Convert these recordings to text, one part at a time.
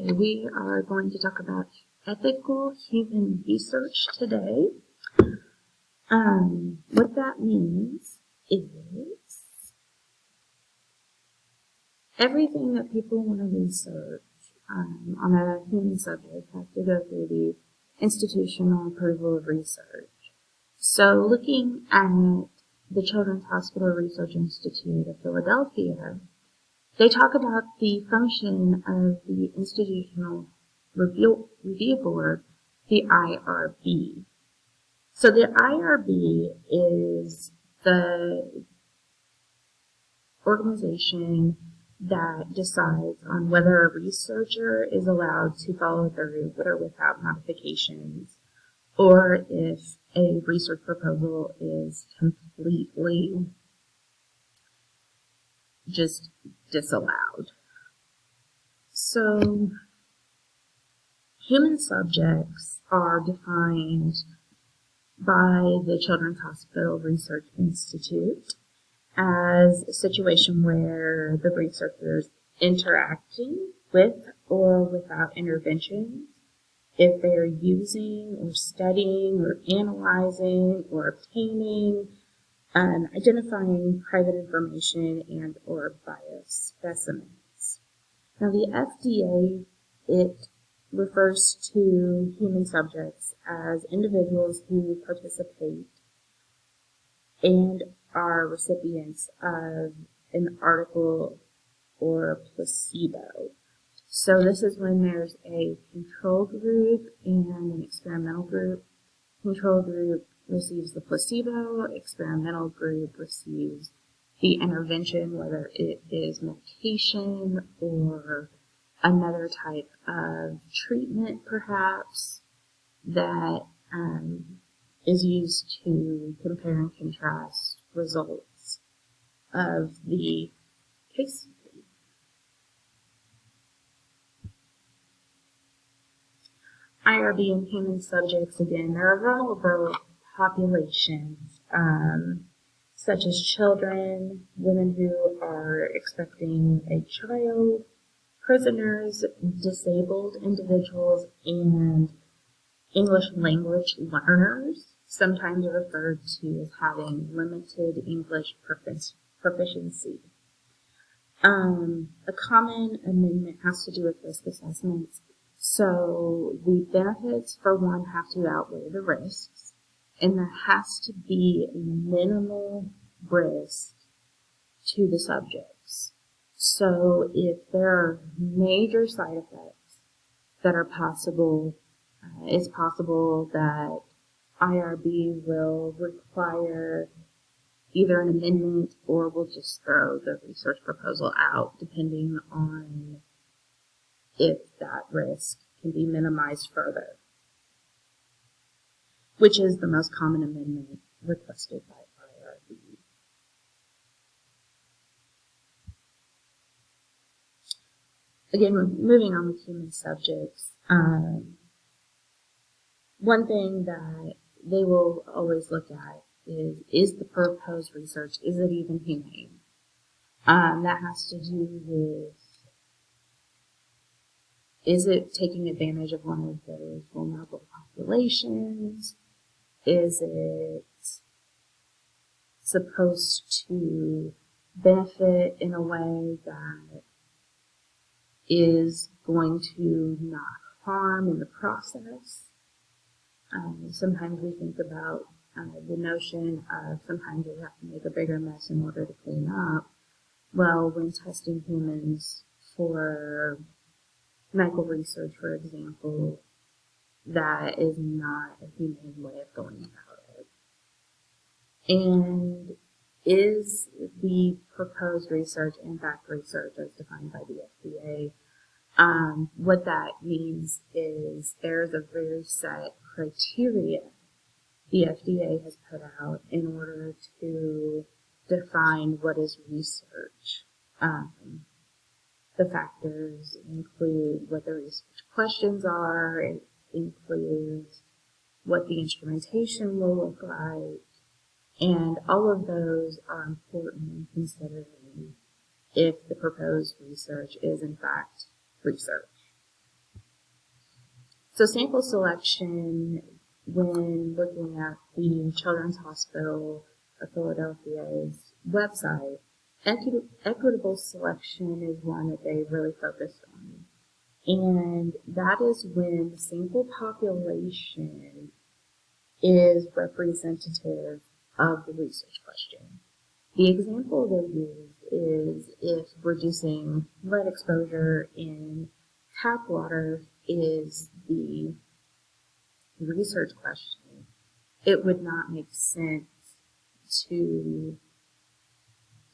Okay, we are going to talk about ethical human research today. What that means is everything that people want to research on a human subject has to go through the institutional approval of research. So looking at the Children's Hospital Research Institute of Philadelphia, they talk about the function of the Institutional Review Board, the IRB. So the IRB is the organization that decides on whether a researcher is allowed to follow through with or without modifications, or if a research proposal is completely just disallowed. So human subjects are defined by the Children's Hospital Research Institute as a situation where the researchers interacting with or without interventions, if they're using or studying or analyzing or obtaining, identifying private information and or biased specimens. Now the FDA, it refers to human subjects as individuals who participate and are recipients of an article or a placebo. So this is when there's a control group and an experimental group. Control group receives the placebo, experimental group receives the intervention, whether it is medication or another type of treatment perhaps that is used to compare and contrast results of the case study. IRB and human subjects, again, there are vulnerable populations, such as children, women who are expecting a child, prisoners, disabled individuals, and English language learners, sometimes referred to as having limited English proficiency. A common amendment has to do with risk assessments. So the benefits, for one, have to outweigh the risks, and there has to be minimal risk to the subjects. So if there are major side effects that are possible, it's possible that IRB will require either an amendment or will just throw the research proposal out, depending on if that risk can be minimized further, which is the most common amendment requested by IRB. Again, moving on with human subjects, one thing that they will always look at is the proposed research, is it even humane? That has to do with, is it taking advantage of one of those vulnerable populations? Is it supposed to benefit in a way that is going to not harm in the process? Sometimes we think about the notion of sometimes we have to make a bigger mess in order to clean up. Well, when testing humans for medical research, for example, that is not a humane way of going about it. And is the proposed research, in fact, research as defined by the FDA? What that means is there's a very set criteria the FDA has put out in order to define what is research. The factors include what the research questions are, it includes what the instrumentation will look like, and all of those are important in considering if the proposed research is in fact research. So sample selection, when looking at the Children's Hospital of Philadelphia's website, equitable selection is one that they really focused on. And that is when the sample population is representative of the research question. The example they used is if reducing lead exposure in tap water is the research question, it would not make sense to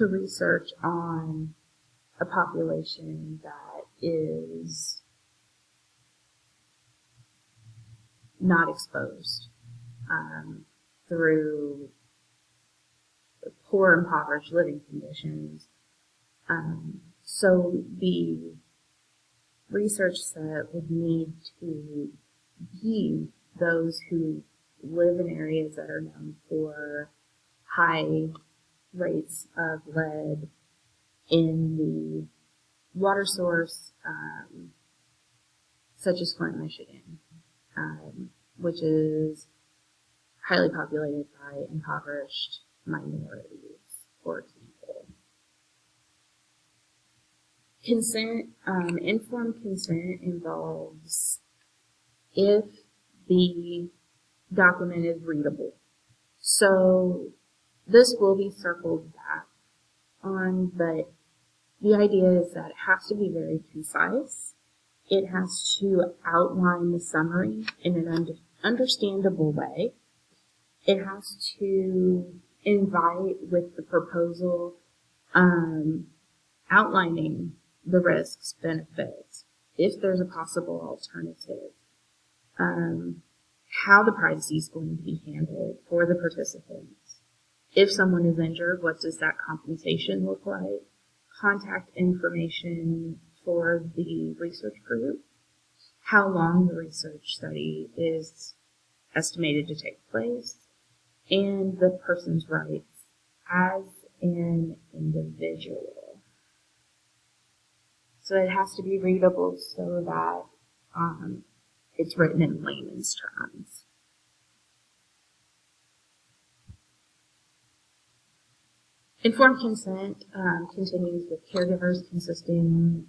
research on a population that is not exposed through poor, impoverished living conditions. So the research set would need to be those who live in areas that are known for high rates of lead in the water source, such as Flint, Michigan, which is highly populated by impoverished minorities, for example. Consent, informed consent involves if the document is readable. So this will be circled back on, but the idea is that it has to be very concise. It has to outline the summary in an understandable way. It has to invite with the proposal outlining the risks, benefits, if there's a possible alternative, how the privacy is going to be handled for the participants. If someone is injured, what does that compensation look like? Contact information for the research group, how long the research study is estimated to take place, and the person's rights as an individual. So it has to be readable so that it's written in layman's terms. Informed consent continues with caregivers consenting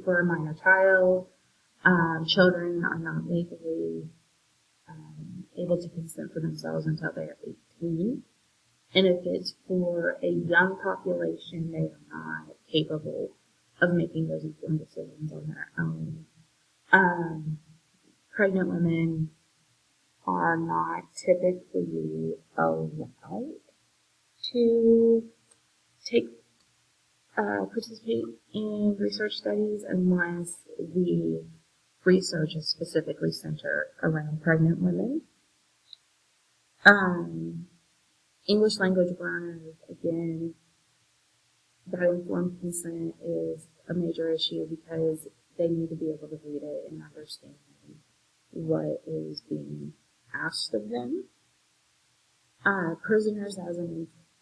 for a minor child. Children are not legally able to consent for themselves until they are 18. And if it's for a young population, they are not capable of making those informed decisions on their own. Pregnant women are not typically allowed to participate in research studies unless the research is specifically centered around pregnant women. English language learners, again, that informed consent is a major issue because they need to be able to read it and understand what is being asked of them. Prisoners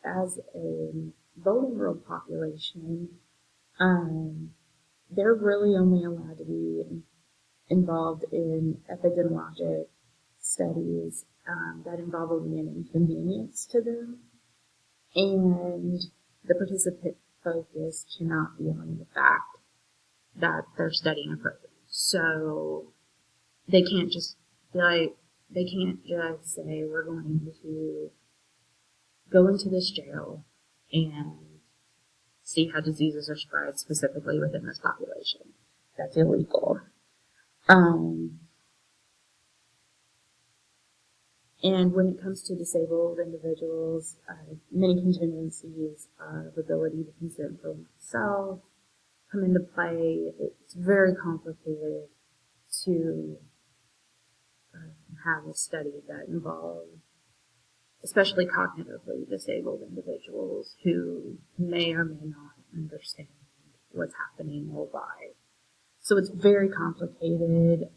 as a vulnerable population, they're really only allowed to be involved in epidemiologic studies that involve only an inconvenience to them, and the participant focus cannot be on the fact that they're studying a prison. So they can't just say, we're going to go into this jail and see how diseases are spread specifically within this population. That's illegal. And when it comes to disabled individuals, many contingencies of ability to consent for oneself come into play. It's very complicated to have a study that involves especially cognitively disabled individuals who may or may not understand what's happening or why. So it's very complicated.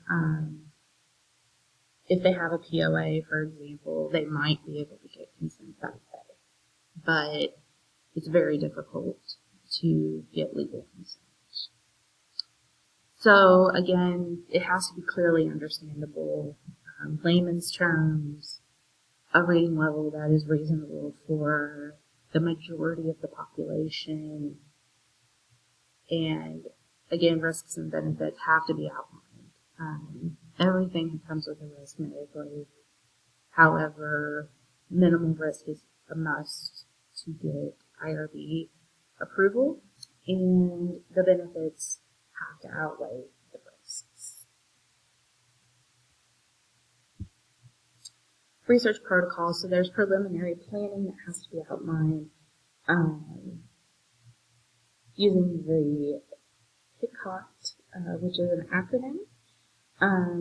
If they have a POA, for example, they might be able to get consent that way. But it's very difficult to get legal consent. So again, it has to be clearly understandable, layman's terms, a reading level that is reasonable for the majority of the population, and again, risks and benefits have to be outlined. Everything that comes with a risk medically. However, minimal risk is a must to get IRB approval, and the benefits have to outweigh the risks. Research protocol, so there's preliminary planning that has to be outlined using the PICOT, which is an acronym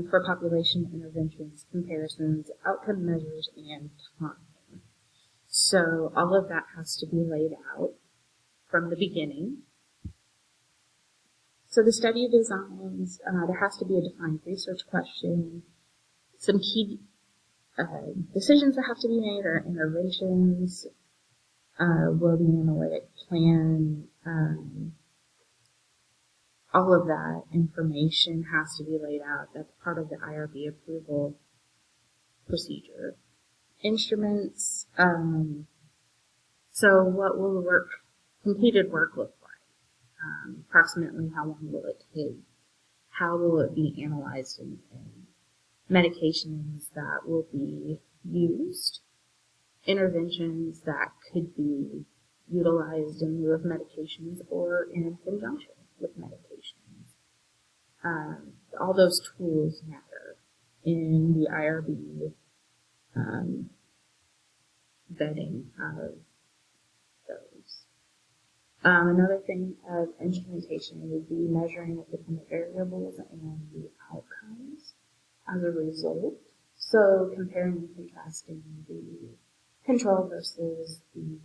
for population interventions, comparisons, outcome measures, and time. So all of that has to be laid out from the beginning. So the study designs, there has to be a defined research question, some key decisions that have to be made or interventions, will the analytic plan, all of that information has to be laid out. That's part of the IRB approval procedure. Instruments, so what will the completed work look like? Approximately how long will it take? How will it be analyzed in medications that will be used, interventions that could be utilized in lieu of medications or in conjunction with medications. All those tools matter in the IRB vetting of those. Another thing of instrumentation would be measuring of dependent variables and the outcomes as a result. So comparing and contrasting the control versus the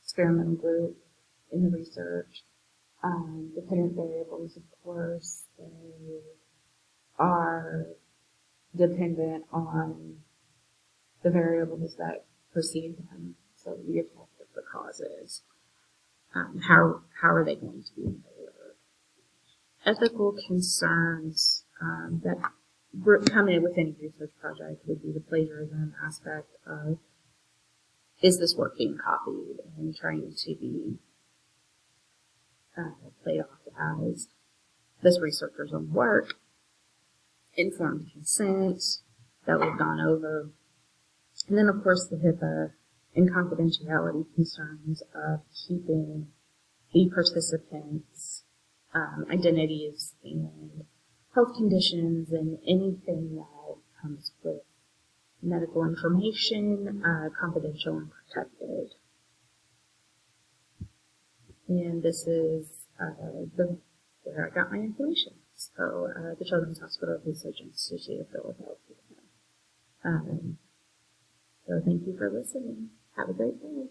experimental group in the research. Dependent variables, of course, they are dependent on the variables that precede them. So the effect of the causes. How are they going to be measured? Ethical concerns that come in with any research project would be the plagiarism aspect of, is this work being copied and trying to be played off as this researcher's own work, informed consent that we've gone over, and then of course the HIPAA and confidentiality concerns of keeping the participants' identities and health conditions and anything that comes with medical information confidential and protected. And this is where I got my information. So the Children's Hospital Research Institute of Philadelphia. So thank you for listening. Have a great day.